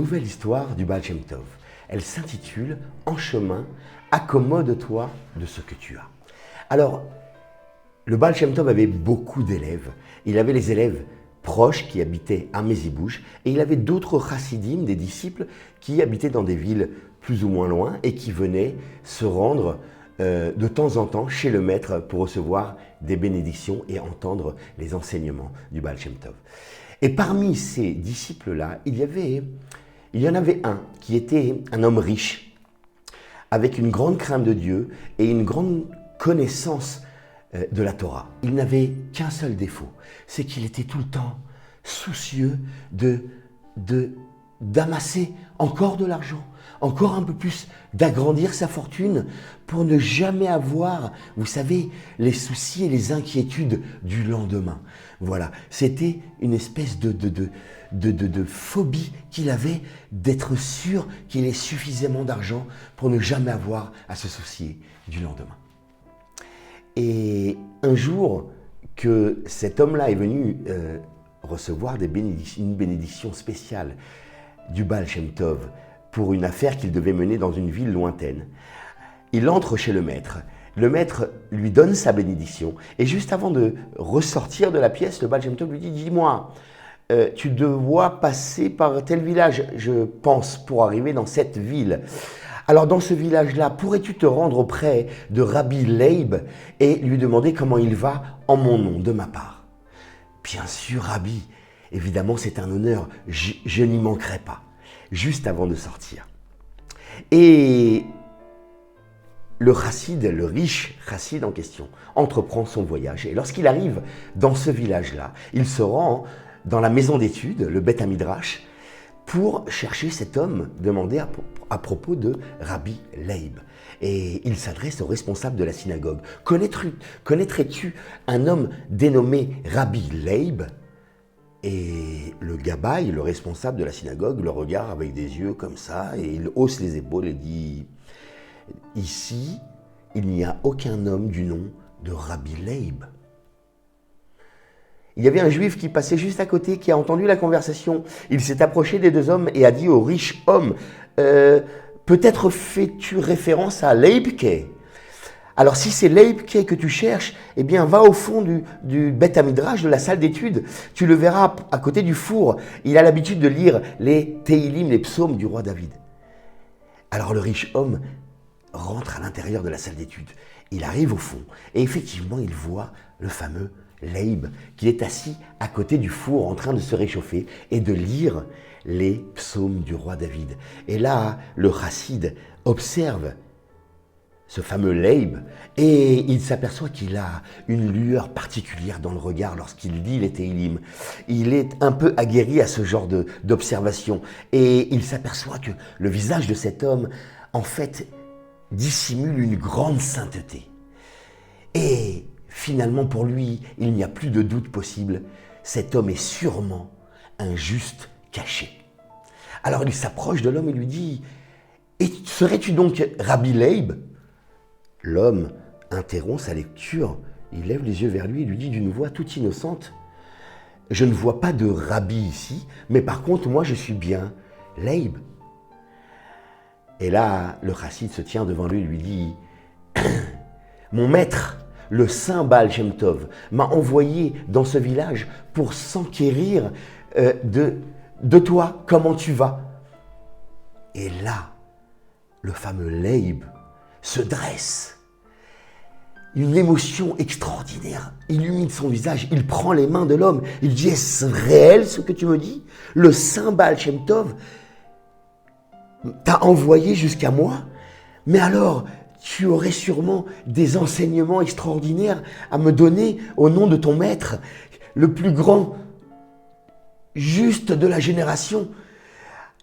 nouvelle histoire du Baal Shem Tov. Elle s'intitule « En chemin, accommode-toi de ce que tu as ». Alors, le Baal Shem Tov avait beaucoup d'élèves. Il avait les élèves proches qui habitaient à Mezibouche et il avait d'autres chassidim, des disciples, qui habitaient dans des villes plus ou moins loin et qui venaient se rendre de temps en temps chez le maître pour recevoir des bénédictions et entendre les enseignements du Baal Shem Tov. Et parmi ces disciples-là, il y en avait un qui était un homme riche, avec une grande crainte de Dieu et une grande connaissance de la Torah. Il n'avait qu'un seul défaut, c'est qu'il était tout le temps soucieux d'amasser encore de l'argent, encore un peu plus, d'agrandir sa fortune pour ne jamais avoir, vous savez, les soucis et les inquiétudes du lendemain. Voilà, c'était une espèce de phobie qu'il avait d'être sûr qu'il ait suffisamment d'argent pour ne jamais avoir à se soucier du lendemain. Et un jour que cet homme-là est venu recevoir une bénédiction spéciale du Baal Shem Tov pour une affaire qu'il devait mener dans une ville lointaine, il entre chez le maître. Le maître lui donne sa bénédiction et juste avant de ressortir de la pièce, le Baal Shem Tov lui dit « Dis-moi, tu dois passer par tel village, je pense, pour arriver dans cette ville. Alors dans ce village-là, pourrais-tu te rendre auprès de Rabbi Leib et lui demander comment il va en mon nom, de ma part ?» Bien sûr, Rabbi, évidemment c'est un honneur, je n'y manquerai pas. Juste avant de sortir. Et le chassid, le riche chassid en question, entreprend son voyage. Et lorsqu'il arrive dans ce village-là, il se rend dans la maison d'études, le Beth Hamidrash, pour chercher cet homme, demander à propos de Rabbi Leib. Et il s'adresse au responsable de la synagogue. Connaîtrais-tu un homme dénommé Rabbi Leib ? Et le gabaï, le responsable de la synagogue, le regarde avec des yeux comme ça et il hausse les épaules et dit « Ici, il n'y a aucun homme du nom de Rabbi Leib. » Il y avait un juif qui passait juste à côté, qui a entendu la conversation. Il s'est approché des deux hommes et a dit au riche homme « Peut-être fais-tu référence à Leibke ?» Alors si c'est Leibke que tu cherches, eh bien va au fond du Beth Hamidrash, de la salle d'études. Tu le verras à côté du four. Il a l'habitude de lire les Teilim, les psaumes du roi David. Alors le riche homme rentre à l'intérieur de la salle d'études. Il arrive au fond et effectivement il voit le fameux Leib qui est assis à côté du four en train de se réchauffer et de lire les psaumes du roi David. Et là, le chassid observe ce fameux Leib, et il s'aperçoit qu'il a une lueur particulière dans le regard lorsqu'il lit les Teilim. Il est un peu aguerri à ce genre d'observation, et il s'aperçoit que le visage de cet homme, en fait, dissimule une grande sainteté. Et finalement, pour lui, il n'y a plus de doute possible, cet homme est sûrement un juste caché. Alors il s'approche de l'homme et lui dit « Et serais-tu donc Rabbi Leib ?» L'homme interrompt sa lecture, il lève les yeux vers lui et lui dit d'une voix toute innocente « Je ne vois pas de rabbi ici, mais par contre, moi je suis bien Leib. » Et là, le chassid se tient devant lui et lui dit « Mon maître, le saint Baal Shem Tov, m'a envoyé dans ce village pour s'enquérir de toi, comment tu vas ?» Et là, le fameux Leib se dresse. Une émotion extraordinaire illumine son visage. Il prend les mains de l'homme. Il dit « Est-ce réel ce que tu me dis ? Le saint Baal Shem Tov t'a envoyé jusqu'à moi ? Mais alors, tu aurais sûrement des enseignements extraordinaires à me donner au nom de ton maître, le plus grand, juste de la génération.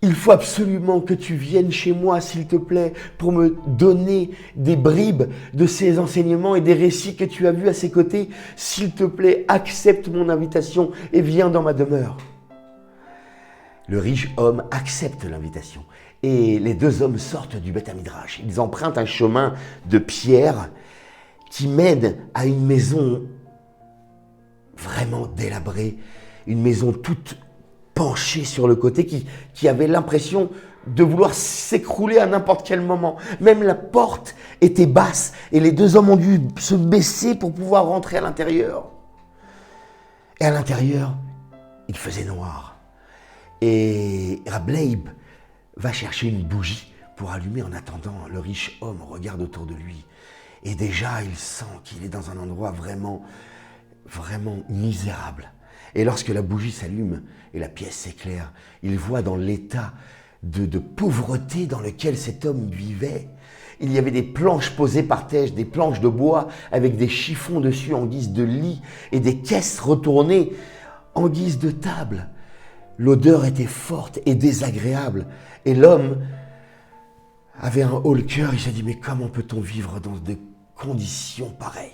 Il faut absolument que tu viennes chez moi, s'il te plaît, pour me donner des bribes de ces enseignements et des récits que tu as vus à ses côtés. S'il te plaît, accepte mon invitation et viens dans ma demeure. » Le riche homme accepte l'invitation et les deux hommes sortent du Beth Hamidrash. Ils empruntent un chemin de pierre qui mène à une maison vraiment délabrée, une maison toute penché sur le côté, qui avait l'impression de vouloir s'écrouler à n'importe quel moment. Même la porte était basse et les deux hommes ont dû se baisser pour pouvoir rentrer à l'intérieur. Et à l'intérieur, il faisait noir. Et Rab Leib va chercher une bougie pour allumer. En attendant, le riche homme regarde autour de lui. Et déjà, il sent qu'il est dans un endroit vraiment, vraiment misérable. Et lorsque la bougie s'allume et la pièce s'éclaire, il voit dans l'état de pauvreté dans lequel cet homme vivait. Il y avait des planches posées par terre, des planches de bois avec des chiffons dessus en guise de lit et des caisses retournées en guise de table. L'odeur était forte et désagréable et l'homme avait un haut le cœur. Il s'est dit, mais comment peut-on vivre dans des conditions pareilles?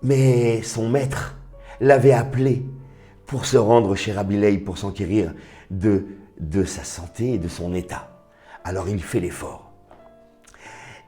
Mais son maître l'avait appelé pour se rendre chez Rabbi Leib pour s'enquérir de sa santé et de son état. Alors il fait l'effort.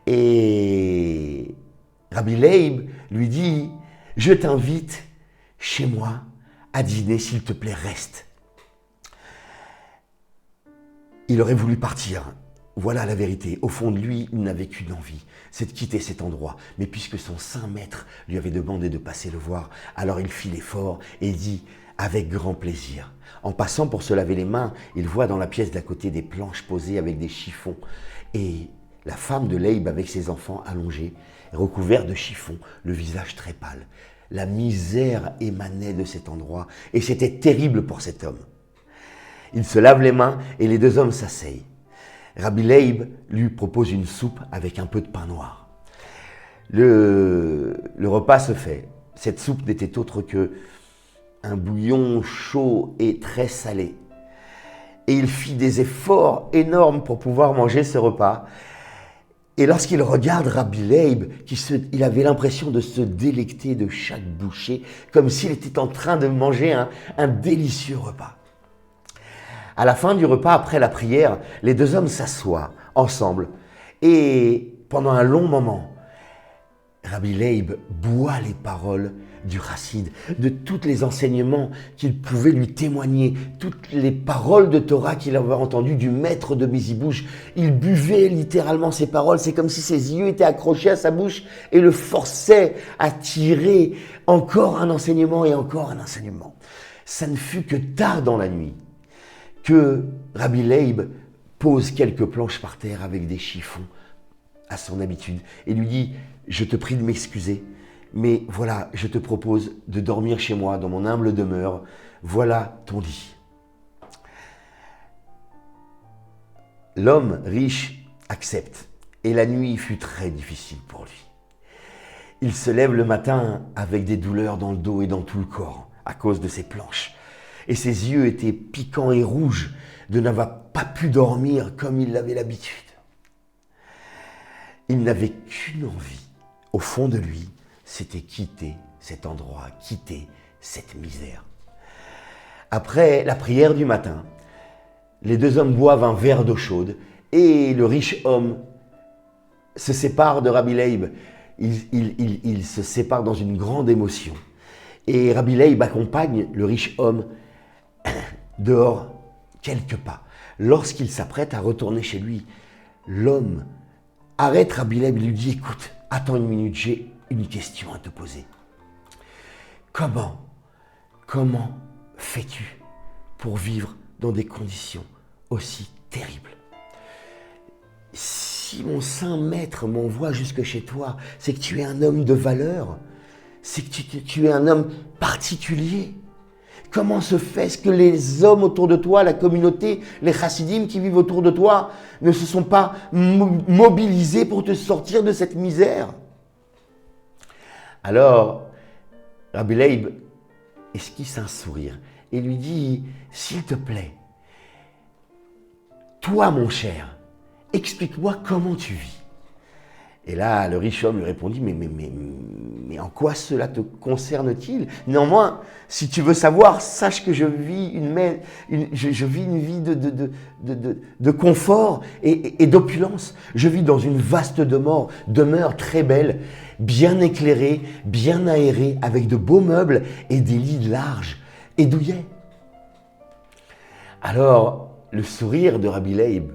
Et Rabbi Leib lui dit, je t'invite chez moi à dîner, s'il te plaît, reste. Il aurait voulu partir. Voilà la vérité. Au fond de lui, il n'avait qu'une envie, c'est de quitter cet endroit. Mais puisque son saint maître lui avait demandé de passer le voir, alors il fit l'effort et dit, avec grand plaisir. En passant pour se laver les mains, il voit dans la pièce d'à côté des planches posées avec des chiffons. Et la femme de Leib avec ses enfants allongés, recouverts de chiffons, le visage très pâle. La misère émanait de cet endroit et c'était terrible pour cet homme. Il se lave les mains et les deux hommes s'asseyent. Rabbi Leib lui propose une soupe avec un peu de pain noir. Le repas se fait. Cette soupe n'était autre que un bouillon chaud et très salé. Et il fit des efforts énormes pour pouvoir manger ce repas. Et lorsqu'il regarde Rabbi Leib, il avait l'impression de se délecter de chaque bouchée, comme s'il était en train de manger un délicieux repas. À la fin du repas, après la prière, les deux hommes s'assoient ensemble. Et pendant un long moment, Rabbi Leib boit les paroles du Chassid, de tous les enseignements qu'il pouvait lui témoigner, toutes les paroles de Torah qu'il avait entendues du maître de Mezibouche. Il buvait littéralement ces paroles, c'est comme si ses yeux étaient accrochés à sa bouche et le forçaient à tirer encore un enseignement et encore un enseignement. Ça ne fut que tard dans la nuit que Rabbi Leib pose quelques planches par terre avec des chiffons à son habitude et lui dit « Je te prie de m'excuser, mais voilà, je te propose de dormir chez moi dans mon humble demeure. Voilà ton lit. » L'homme riche accepte et la nuit fut très difficile pour lui. Il se lève le matin avec des douleurs dans le dos et dans tout le corps à cause de ces planches. Et ses yeux étaient piquants et rouges de n'avoir pas pu dormir comme il l'avait l'habitude. Il n'avait qu'une envie, au fond de lui, c'était quitter cet endroit, quitter cette misère. Après la prière du matin, les deux hommes boivent un verre d'eau chaude et le riche homme se sépare de Rabbi Leib. Il se sépare dans une grande émotion. Et Rabbi Leib accompagne le riche homme dehors quelques pas. Lorsqu'il s'apprête à retourner chez lui, l'homme arrête Rabbi Leib et lui dit « Écoute, attends une minute, j'ai une question à te poser. Comment fais-tu pour vivre dans des conditions aussi terribles? Si mon saint maître m'envoie jusque chez toi, c'est que tu es un homme de valeur, c'est que tu es un homme particulier. Comment se fait-ce que les hommes autour de toi, la communauté, les chassidim qui vivent autour de toi, ne se sont pas mobilisés pour te sortir de cette misère? Alors, Rabbi Leib esquisse un sourire et lui dit « S'il te plaît, toi mon cher, explique-moi comment tu vis. » Et là, le riche homme lui répondit, mais en quoi cela te concerne-t-il? Néanmoins, si tu veux savoir, sache que je vis une vie de confort et d'opulence. Je vis dans une vaste demeure très belle, bien éclairée, bien aérée, avec de beaux meubles et des lits larges et douillets. Alors, le sourire de Rabbi Leib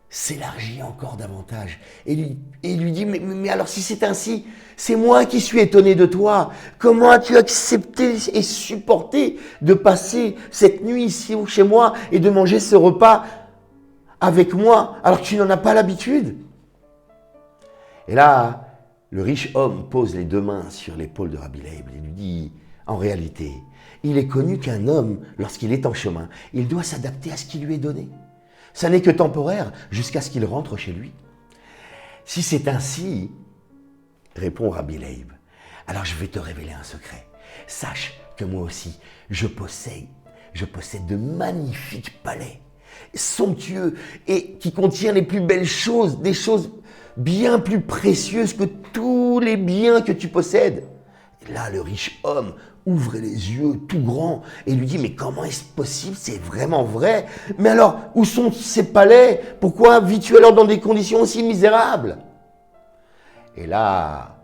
s'élargit encore davantage et lui dit, mais alors si c'est ainsi, c'est moi qui suis étonné de toi. Comment as-tu accepté et supporté de passer cette nuit ici chez moi et de manger ce repas avec moi alors que tu n'en as pas l'habitude? Et là, le riche homme pose les deux mains sur l'épaule de Rabbi Leib et lui dit, en réalité, il est connu qu'un homme, lorsqu'il est en chemin, il doit s'adapter à ce qui lui est donné. Ça n'est que temporaire jusqu'à ce qu'il rentre chez lui. Si c'est ainsi, répond Rabbi Leib, alors je vais te révéler un secret. Sache que moi aussi, je possède de magnifiques palais, somptueux et qui contiennent les plus belles choses, des choses bien plus précieuses que tous les biens que tu possèdes. Et là, le riche homme ouvre les yeux tout grands et lui dit, mais comment est-ce possible? C'est vraiment vrai? Mais alors, où sont ces palais? Pourquoi vis-tu alors dans des conditions aussi misérables? Et là,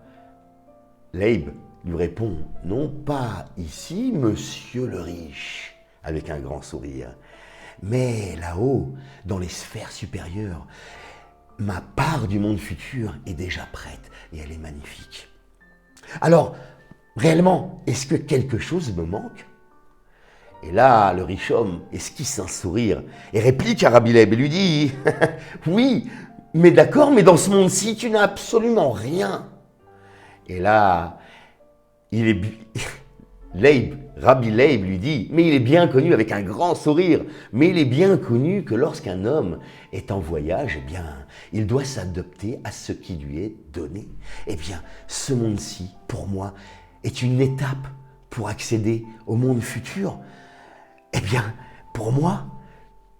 Leib lui répond, non pas ici, monsieur le riche, avec un grand sourire, mais là-haut, dans les sphères supérieures, ma part du monde futur est déjà prête et elle est magnifique. Alors, réellement, est-ce que quelque chose me manque? Et là, le riche homme esquisse un sourire et réplique à Rabbi Leib et lui dit, oui, mais d'accord, mais dans ce monde-ci, tu n'as absolument rien. Et là, Rabbi Leib lui dit, mais il est bien connu avec un grand sourire, mais il est bien connu que lorsqu'un homme est en voyage, eh bien, il doit s'adapter à ce qui lui est donné. Eh bien, ce monde-ci, pour moi, est une étape pour accéder au monde futur. Eh bien, pour moi,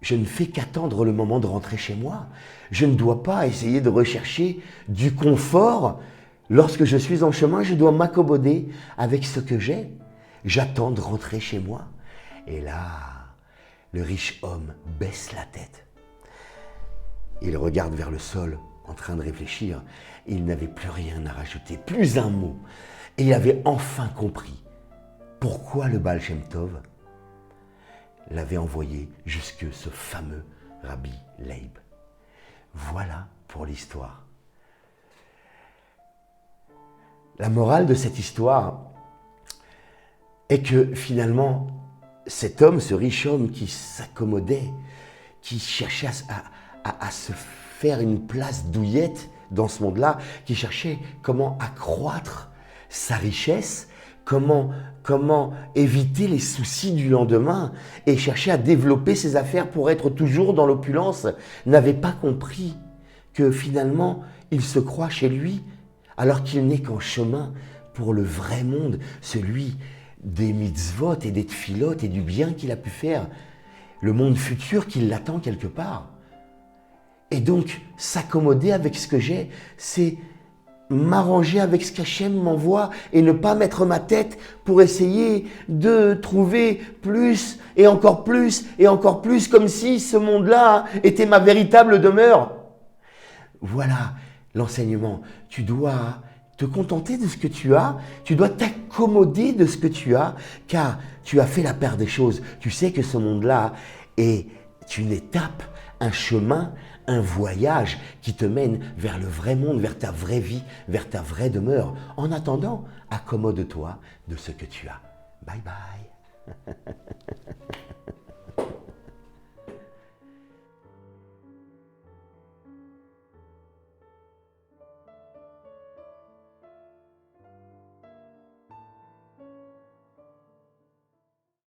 je ne fais qu'attendre le moment de rentrer chez moi. Je ne dois pas essayer de rechercher du confort. Lorsque je suis en chemin, je dois m'accommoder avec ce que j'ai. J'attends de rentrer chez moi. Et là, le riche homme baisse la tête. Il regarde vers le sol, en train de réfléchir. Il n'avait plus rien à rajouter, plus un mot. Et il avait enfin compris pourquoi le Baal Shem Tov l'avait envoyé jusque ce fameux Rabbi Leib. Voilà pour l'histoire. La morale de cette histoire est que finalement, cet homme, ce riche homme qui s'accommodait, qui cherchait à se faire une place douillette dans ce monde-là, qui cherchait comment accroître sa richesse, comment éviter les soucis du lendemain et chercher à développer ses affaires pour être toujours dans l'opulence, n'avait pas compris que finalement, il se croit chez lui alors qu'il n'est qu'en chemin pour le vrai monde, celui des mitzvot et des tfilot et du bien qu'il a pu faire, le monde futur qui l'attend quelque part. Et donc, s'accommoder avec ce que j'ai, c'est m'arranger avec ce qu'Hachem m'envoie et ne pas mettre ma tête pour essayer de trouver plus et encore plus et encore plus, comme si ce monde-là était ma véritable demeure. Voilà l'enseignement. Tu dois te contenter de ce que tu as, tu dois t'accommoder de ce que tu as, car tu as fait la part des choses. Tu sais que ce monde-là est une étape, un chemin, un voyage qui te mène vers le vrai monde, vers ta vraie vie, vers ta vraie demeure. En attendant, accommode-toi de ce que tu as. Bye bye.